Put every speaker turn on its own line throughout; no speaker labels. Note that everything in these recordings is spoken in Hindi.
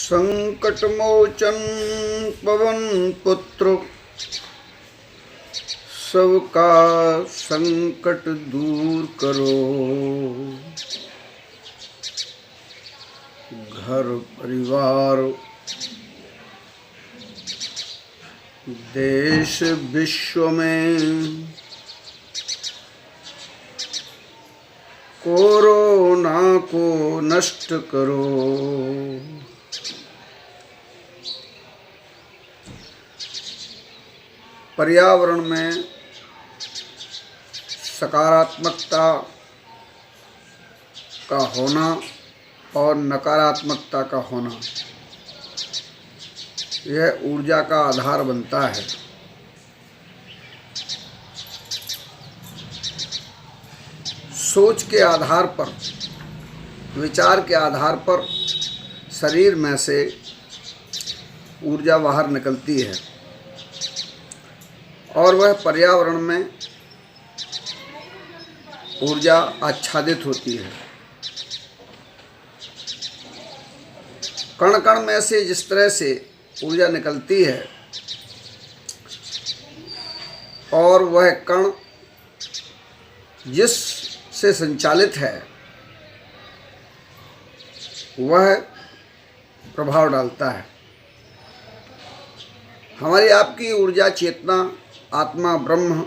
संकट मोचन पवन पुत्र, सबका संकट दूर करो। घर परिवार देश विश्व में कोरोना को नष्ट करो। पर्यावरण में सकारात्मकता का होना और नकारात्मकता का होना, यह ऊर्जा का आधार बनता है। सोच के आधार पर, विचार के आधार पर शरीर में से ऊर्जा बाहर निकलती है और वह पर्यावरण में ऊर्जा आच्छादित होती है। कण कण में से जिस तरह से ऊर्जा निकलती है और वह कण जिस से संचालित है वह प्रभाव डालता है। हमारी आपकी ऊर्जा, चेतना, आत्मा, ब्रह्म,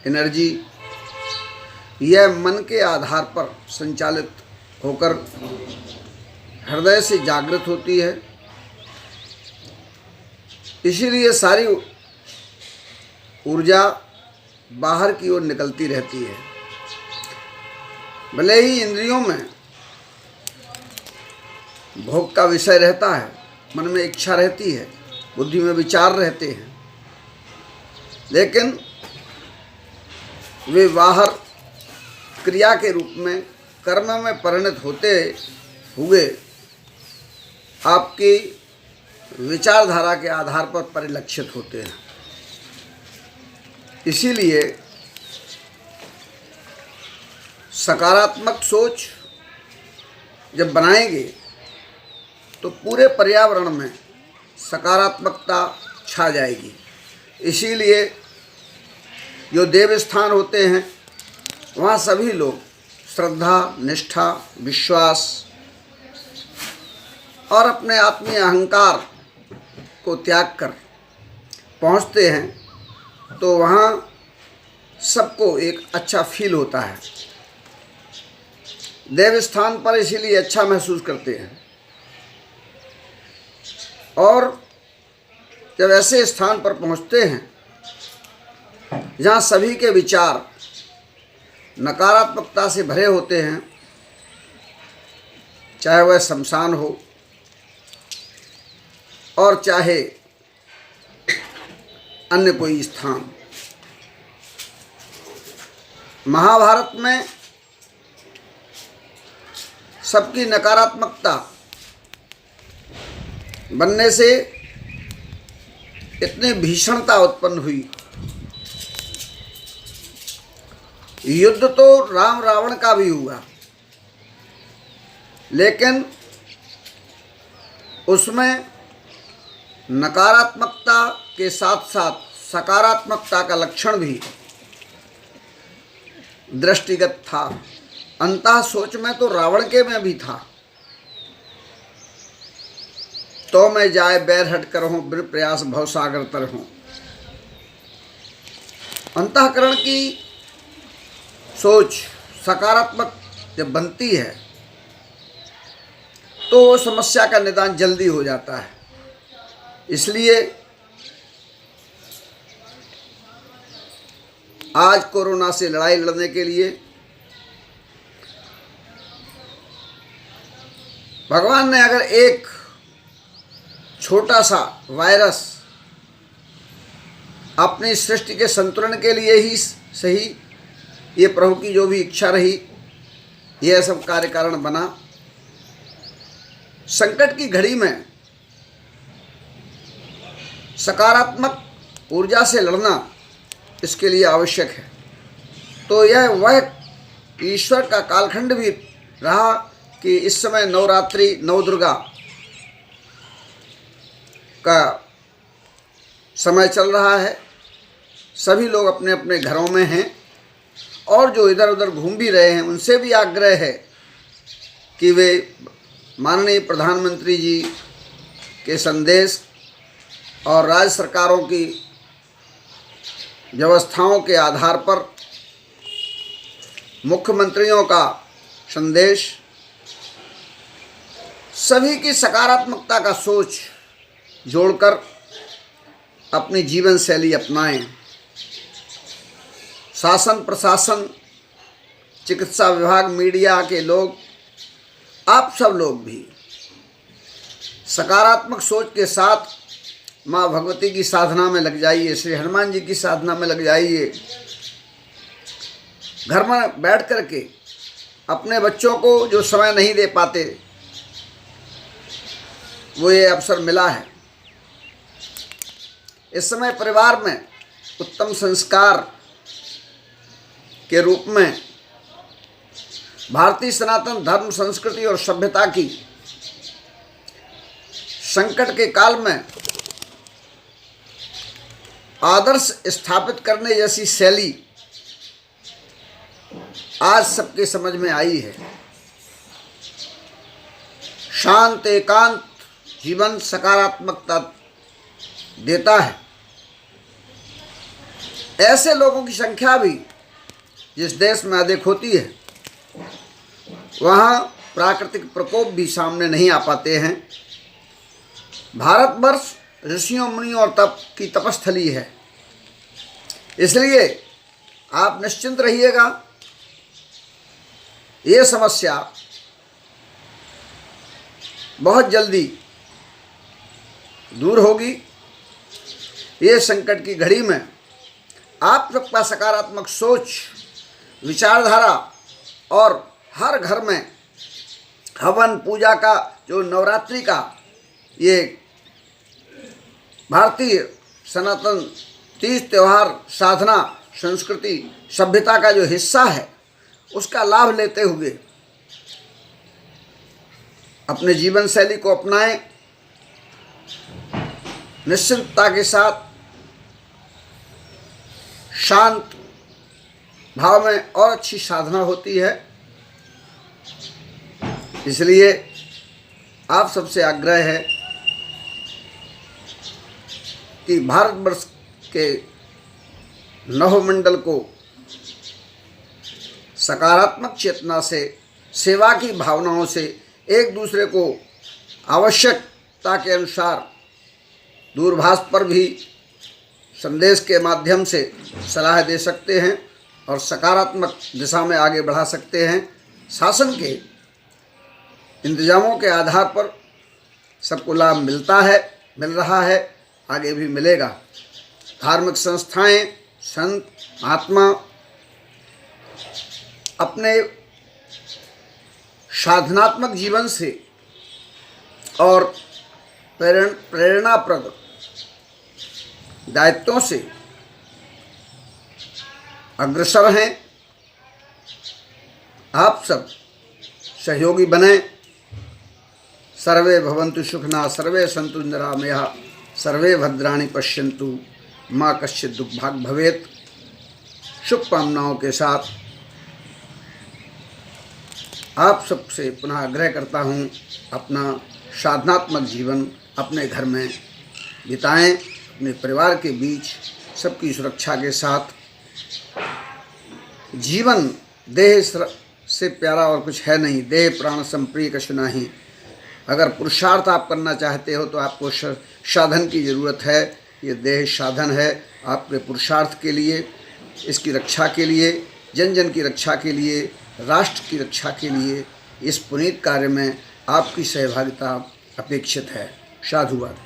एनर्जी, यह मन के आधार पर संचालित होकर हृदय से जागृत होती है। इसीलिए सारी ऊर्जा बाहर की ओर निकलती रहती है। भले ही इंद्रियों में भोग का विषय रहता है, मन में इच्छा रहती है, बुद्धि में विचार रहते हैं, लेकिन वे बाहर क्रिया के रूप में, कर्म में परिणत होते हुए आपकी विचारधारा के आधार पर परिलक्षित होते हैं। इसीलिए सकारात्मक सोच जब बनाएंगे तो पूरे पर्यावरण में सकारात्मकता छा जाएगी। इसीलिए जो देव स्थान होते हैं वहाँ सभी लोग श्रद्धा, निष्ठा, विश्वास और अपने आत्मीय अहंकार को त्याग कर पहुँचते हैं, तो वहाँ सबको एक अच्छा फील होता है। देव स्थान पर इसीलिए अच्छा महसूस करते हैं। और जब ऐसे स्थान पर पहुंचते हैं जहां सभी के विचार नकारात्मकता से भरे होते हैं, चाहे वह शमशान हो और चाहे अन्य कोई स्थान। महाभारत में सबकी नकारात्मकता बनने से इतनी भीषणता उत्पन्न हुई। युद्ध तो राम रावण का भी हुआ, लेकिन उसमें नकारात्मकता के साथ साथ सकारात्मकता का लक्षण भी दृष्टिगत था। अंतः सोच में तो रावण के में भी था। तो मैं जाए बैर हट कर हूँ, बिन प्रयास भवसागर तर हूँ। अंतःकरण की सोच सकारात्मक जब बनती है तो समस्या का निदान जल्दी हो जाता है। इसलिए आज कोरोना से लड़ाई लड़ने के लिए भगवान ने अगर एक छोटा सा वायरस अपनी सृष्टि के संतुलन के लिए ही सही, ये प्रभु की जो भी इच्छा रही, यह सब कार्य कारण बना। संकट की घड़ी में सकारात्मक ऊर्जा से लड़ना इसके लिए आवश्यक है। तो यह वह ईश्वर का कालखंड भी रहा कि इस समय नवरात्रि, नवदुर्गा का समय चल रहा है, सभी लोग अपने अपने घरों में हैं और जो इधर उधर घूम भी रहे हैं उनसे भी आग्रह है कि वे माननीय प्रधानमंत्री जी के संदेश और राज्य सरकारों की व्यवस्थाओं के आधार पर मुख्यमंत्रियों का संदेश, सभी की सकारात्मकता का सोच जोड़कर अपनी जीवन शैली अपनाएं। शासन प्रशासन, चिकित्सा विभाग, मीडिया के लोग, आप सब लोग भी सकारात्मक सोच के साथ माँ भगवती की साधना में लग जाइए, श्री हनुमान जी की साधना में लग जाइए। घर में बैठ कर के अपने बच्चों को जो समय नहीं दे पाते, वो ये अवसर मिला है। इस समय परिवार में उत्तम संस्कार के रूप में भारतीय सनातन धर्म, संस्कृति और सभ्यता की संकट के काल में आदर्श स्थापित करने जैसी शैली आज सबके समझ में आई है। शांत एकांत जीवन सकारात्मकता देता है। ऐसे लोगों की संख्या भी जिस देश में अधिक होती है, वहाँ प्राकृतिक प्रकोप भी सामने नहीं आ पाते हैं। भारतवर्ष ऋषियों मुनियों और तप की तपस्थली है, इसलिए आप निश्चिंत रहिएगा। ये समस्या बहुत जल्दी दूर होगी। ये संकट की घड़ी में आप सबका सकारात्मक सोच, विचारधारा और हर घर में हवन पूजा का, जो नवरात्रि का ये भारतीय सनातन तीज त्यौहार, साधना, संस्कृति, सभ्यता का जो हिस्सा है, उसका लाभ लेते हुए अपने जीवन शैली को अपनाएं। निश्चिंतता के साथ शांत भाव में और अच्छी साधना होती है। इसलिए आप सबसे आग्रह है कि भारतवर्ष के नवमंडल को सकारात्मक चेतना से, सेवा की भावनाओं से एक दूसरे को आवश्यकता के अनुसार दूरभाष पर भी संदेश के माध्यम से सलाह दे सकते हैं और सकारात्मक दिशा में आगे बढ़ा सकते हैं। शासन के इंतजामों के आधार पर सबको लाभ मिलता है, मिल रहा है, आगे भी मिलेगा। धार्मिक संस्थाएं, संत, महात्मा अपने साधनात्मक जीवन से और प्रेरणाप्रद दायित्वों से अग्रसर हैं। आप सब सहयोगी बने। सर्वे भवन्तु सुखिनः, सर्वे सन्तु निरामयाः, सर्वे भद्राणि पश्यन्तु मा कश्चित् दुर्भाग् भवेत्। शुभकामनाओं के साथ आप सबसे पुनः आग्रह करता हूँ, अपना साधनात्मक जीवन अपने घर में बिताएं, अपने परिवार के बीच सबकी सुरक्षा के साथ। जीवन देह से प्यारा और कुछ है नहीं, देह प्राण संप्रिय कछु नहीं। अगर पुरुषार्थ आप करना चाहते हो तो आपको साधन की ज़रूरत है। ये देह साधन है आपके पुरुषार्थ के लिए, इसकी रक्षा के लिए, जन जन की रक्षा के लिए, राष्ट्र की रक्षा के लिए। इस पुनीत कार्य में आपकी सहभागिता अपेक्षित है। साधुवाद।